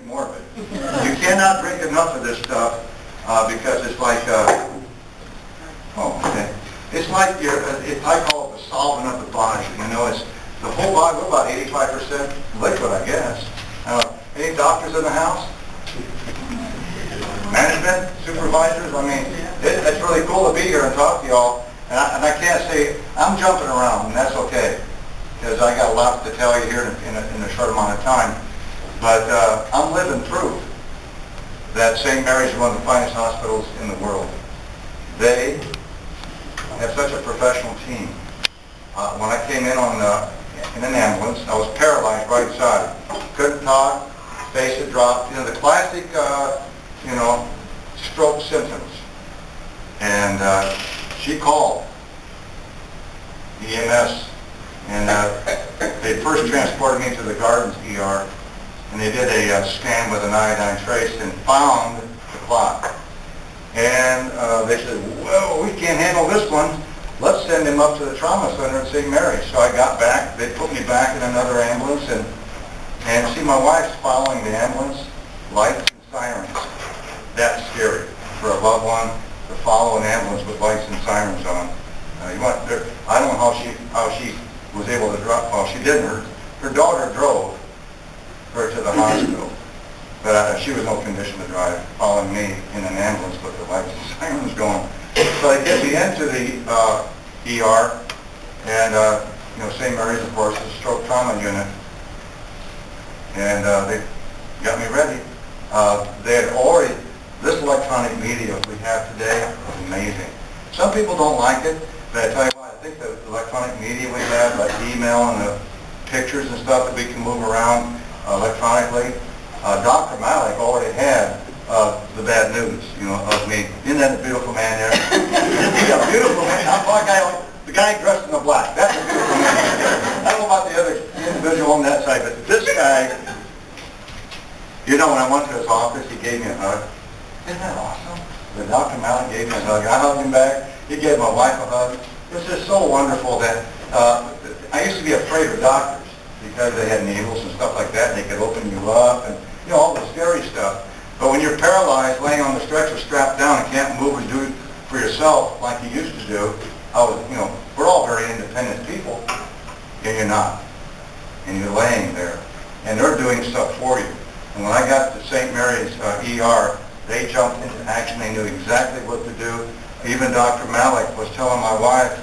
drink more of it. You cannot drink enough of this stuff because it's like, it's like I call it the solvent of the body. You know, it's the whole body. We're about 85% liquid, I guess. Any doctors in the house? Management, supervisors? I mean, it's really cool to be here and talk to y'all. And I can't say, I'm jumping around, and that's okay, because I got a lot to tell you here in a short amount of time. But I'm living proof that St. Mary's is one of the finest hospitals in the world. They have such a professional team. When I came in in an ambulance, I was paralyzed right side. Couldn't talk, face had dropped, the classic, stroke symptoms. And she called EMS, and they first transported me to the Gardens ER, and they did a scan with an iodine trace and found the clot. And they said, well, we can't handle this one. Let's send him up to the trauma center at St. Mary's. So I got back. They put me back in another ambulance, and see, my wife's following the ambulance, lights and sirens. That's scary for a loved one to follow an ambulance with lights and sirens on. I don't know how she was able to drive. Well, she didn't. Her daughter drove her to the hospital, but she was no condition to drive, following me in an ambulance with the lights and sirens going. So they get me into the ER, and St. Mary's, of course, is a stroke trauma unit, and they got me ready. They had already, this electronic media we have today is amazing. Some people don't like it, but I tell you what, I think the electronic media we have, like email and the pictures and stuff that we can move around electronically, Dr. Malik already had the bad news, of me. Isn't that a beautiful man there? He's a beautiful man. I'm talking the guy dressed in the black. That's a beautiful man. I don't know about the other individual on that side, but this guy, when I went to his office, he gave me a hug. Isn't that awesome? The Dr. Malik gave me a hug. I hugged him back. He gave my wife a hug. It was just so wonderful that I used to be afraid of doctors because they had needles and stuff like that, and they could open you up and all the scary stuff. But when you're paralyzed, laying on the stretcher, strapped down, and can't move and do it for yourself like you used to do, we're all very independent people, and you're not. And you're laying there, and they're doing stuff for you. And when I got to St. Mary's ER, they jumped into action. They knew exactly what to do. Even Dr. Malik was telling my wife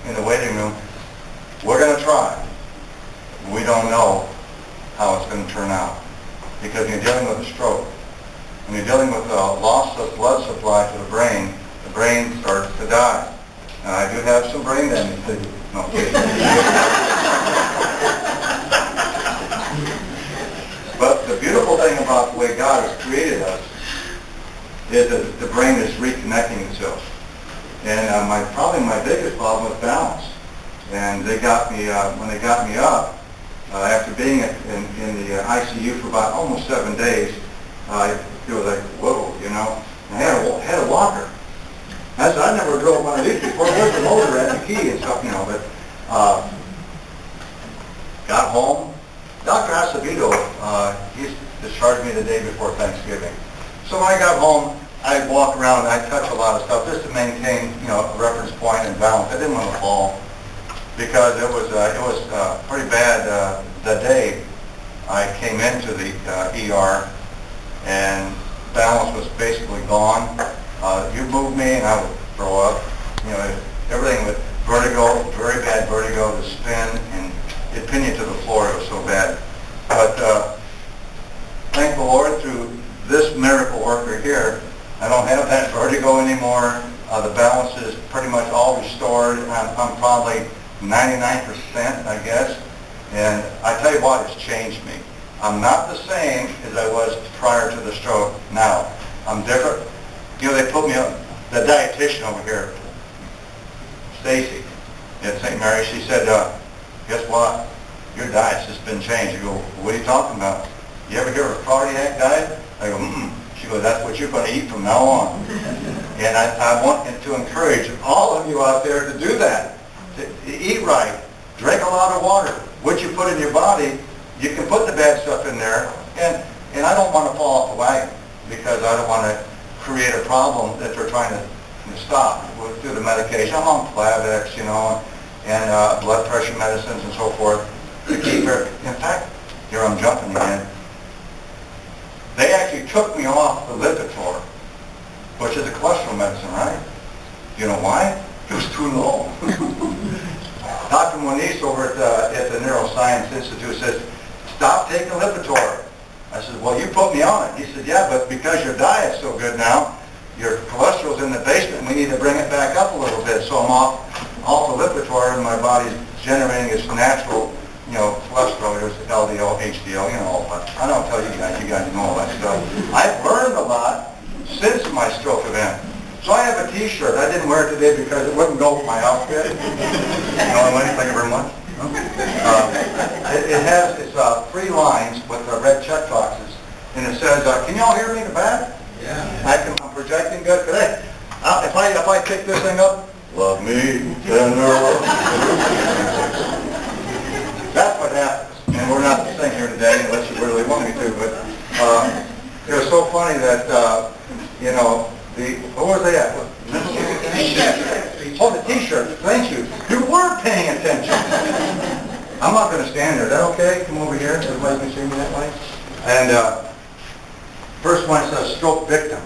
in the waiting room, we're going to try. We don't know how it's going to turn out. Because when you're dealing with a stroke, when you're dealing with a loss of blood supply to the brain starts to die. Now, I do have some brain damage to you. No, kidding. But the beautiful thing about the way God has created us is that the brain is reconnecting itself. And probably my biggest problem was balance. And they got me, when they got me up, after being in the ICU for about almost 7 days, it was like, whoa, I had a walker. I never drove one of these before. There's the motor and the key and stuff, but got home. Dr. Acevedo, he discharged me the day before Thanksgiving. So when I got home, I'd walk around and I'd touch a lot of stuff just to maintain, a reference point and balance. I didn't want to fall because it was pretty bad the day I came into the ER, and balance was basically gone. You moved me and I would throw up. Everything with vertigo, very bad vertigo, the spin, and it'd pin you to the floor. It was so bad. But thank the Lord, through this miracle worker here, I don't have that vertigo anymore. The balance is pretty much all restored. I'm probably 99%, I guess. And I tell you what, it's changed me. I'm not the same as I was prior to the stroke now. I'm different. They put me on, the dietitian over here, Stacy, at St. Mary's, she said, guess what? Your diet's just been changed. I go, what are you talking about? You ever hear of a cardiac diet? I go, She goes, that's what you're going to eat from now on. And I want to encourage all of you out there to do that. To eat right. Drink a lot of water. What you put in your body, you can put the bad stuff in there. And And I don't want to fall off the wagon because I don't want to create a problem that they're trying to stop through the medication. I'm on Plavix, and blood pressure medicines and so forth to keep her. In fact, here I'm jumping again. They actually took me off the Lipitor, which is a cholesterol medicine, right? You know why? It was too low. Dr. Moniz over at the Neuroscience Institute says, stop taking Lipitor. I said, well, you put me on it. He said, yeah, but because your diet's so good now, your cholesterol's in the basement, we need to bring it back up a little bit. So I'm off the Lipitor, and my body's generating its natural, cholesterol. There's LDL, HDL, all that. I don't tell you guys know all that stuff. I've learned a lot since my stroke event. So I have a T-shirt. I didn't wear it today because it wouldn't go with my outfit. Thank you very much. It has its 3 lines with red check boxes, and it says, "Can y'all hear me in the back?" Yeah. I'm projecting good today. If I pick this thing up, love me tender. That's what happens, and we're not to sing here today unless you really want me to. But it was so funny that what was they at? Oh, the T-shirt. Thank you. You were paying attention. I'm not going to stand there. Is that okay? Come over here. Everybody can see me that way. And first one says stroke victim.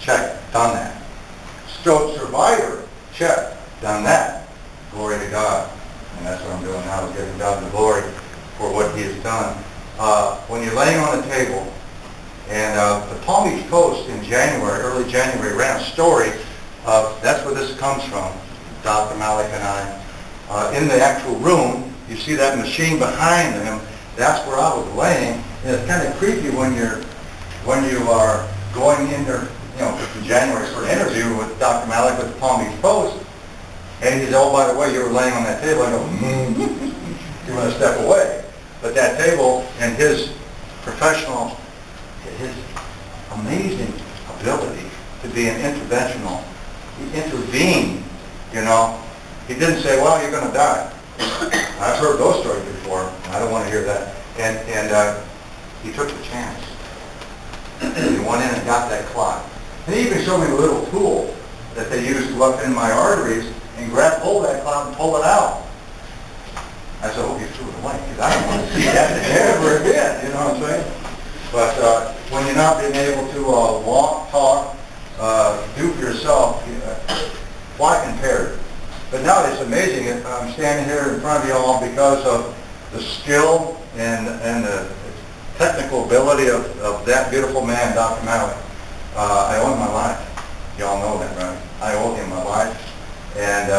Check. Done that. Stroke survivor. Check. Done that. Glory to God. And that's what I'm doing now, is giving God the glory for what He has done. When you're laying on the table, and the Palm Beach Post in early January, ran a story. That's where this comes from, Dr. Malik and I. In the actual room, you see that machine behind him. That's where I was laying. And it's kind of creepy when you are going in there, in January for an interview with Dr. Malik with the Palm Beach Post. And he said, oh, by the way, you were laying on that table. I go, you want to step away. But that table and his amazing ability to be an interventional, he intervened, He didn't say, well, you're going to die. I've heard those stories before. I don't want to hear that. And he took the chance. He went in and got that clot. And he even showed me a little tool that they used to look in my arteries and pull that clot and pull it out. I said, hope you threw it away, because I don't want to see that ever again, you know what I'm saying? But when you're not being able to walk, talk, do for yourself, quite impaired. But now it's amazing. I'm standing here in front of you all because of the skill and the technical ability of that beautiful man, Dr. Malik. I owe him my life. Y'all know that, right? I owe him my life. And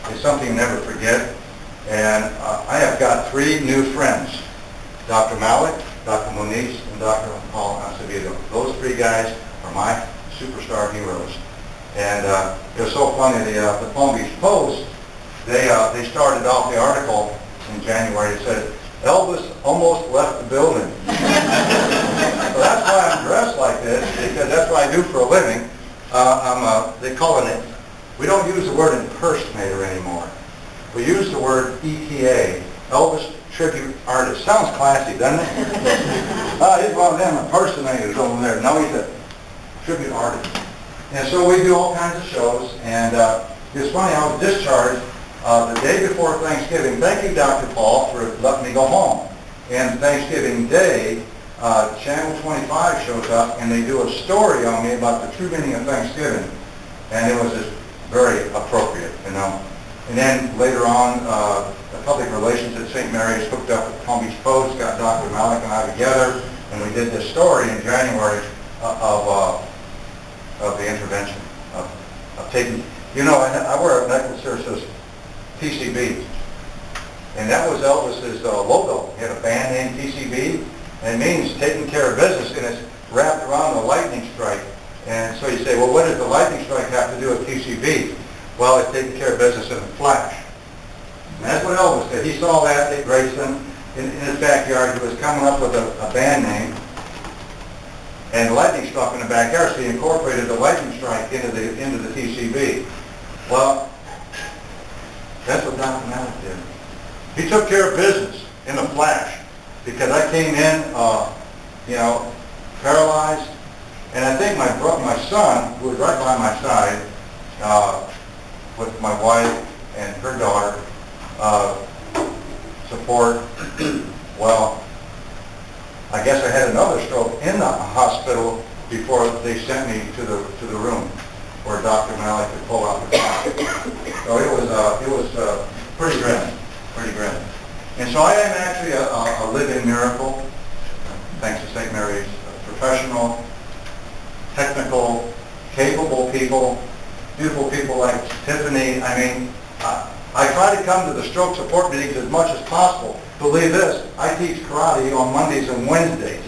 it's something you never forget. And I have got 3 new friends, Dr. Malik, Dr. Moniz, and Dr. Paul Acevedo. Those 3 guys are my superstar heroes. And it was so funny, the Palm Beach Post, they started off the article in January. It said, Elvis almost left the building. So that's why I'm dressed like this, because that's what I do for a living. They call it, we don't use the word impersonator anymore. We use the word ETA, Elvis Tribute Artist. Sounds classy, doesn't it? He's one of them impersonators over there. No, he's a tribute artist. And so we do all kinds of shows, and it's funny, I was discharged the day before Thanksgiving. Thank you, Dr. Paul, for letting me go home. And Thanksgiving Day, Channel 25 shows up, and they do a story on me about the true meaning of Thanksgiving. And it was just very appropriate, And then later on, the public relations at St. Mary's hooked up with Palm Beach Post, got Dr. Malik and I together, and we did this story in January of the intervention, of taking, I wear a necklace here that says PCB, and that was Elvis's logo. He had a band named PCB, and it means taking care of business, and it's wrapped around a lightning strike. And so you say, well, what does the lightning strike have to do with PCB? Well, it's taking care of business in a flash. And that's what Elvis did. He saw that at Graceland in his backyard. He was coming up with a band name, and lightning struck in the backyard, so he incorporated the lightning strike into the PCB. Well, that's what Dr. Malik did. He took care of business in a flash, because I came in paralyzed. And I think my son, who was right by my side, with my wife and her daughter, support, well, I guess I had another stroke in the hospital before they sent me to the room where Dr. Malik could pull out the clot. So it was pretty grim. And so I am actually a living miracle, thanks to St. Mary's. Professional, technical, capable people, beautiful people like Tiffany. I mean, I try to come to the stroke support meetings as much as possible. Believe this, I teach karate on Mondays and Wednesdays.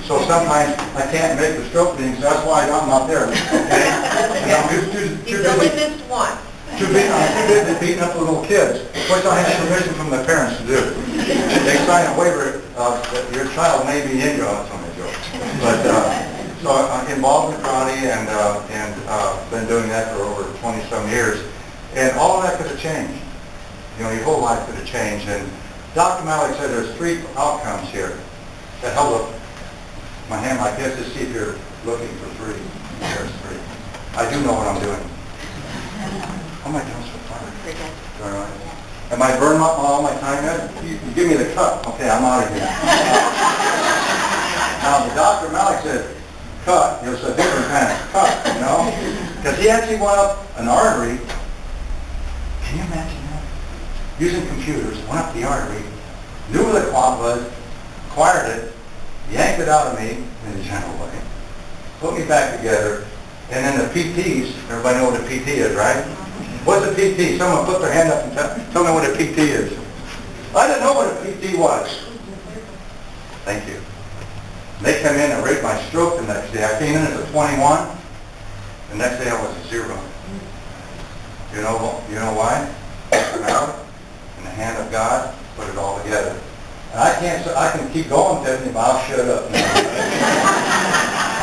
So sometimes I can't make the stroke meetings, so that's why I'm not there. Okay? You've only missed one. I'm too busy beating up the little kids, which I have permission from the parents to do. They sign a waiver that your child may be injured. Oh, that's only a joke. But so I'm involved in karate and been doing that for over 20-some years. And all of that could have changed. Your whole life could have changed. And Dr. Malik said there's 3 outcomes here. That held up my hand like this to see if you're looking for 3. There's 3. I do know what I'm doing. How am I doing so far? Pretty good. All right. Am I burning up all my time yet? You give me the cut. Okay, I'm out of here. Now, the Dr. Malik said, cut. It was a different kind of cut, Because he actually went up an artery. Can you imagine that? Using computers, went up the artery, knew where the clot was, acquired it, yanked it out of me in a general way, put me back together, and then the PTs, everybody know what a PT is, right? What's a PT? Someone put their hand up and tell me what a PT is. I didn't know what a PT was. Thank you. They come in and rate my stroke the next day. I came in as a 21. The next day I was a 0. You know why? In the hand of God, put it all together. And I can keep going, Tiffany, but I'll shut up now.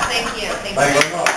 Thank you. Thank you very much.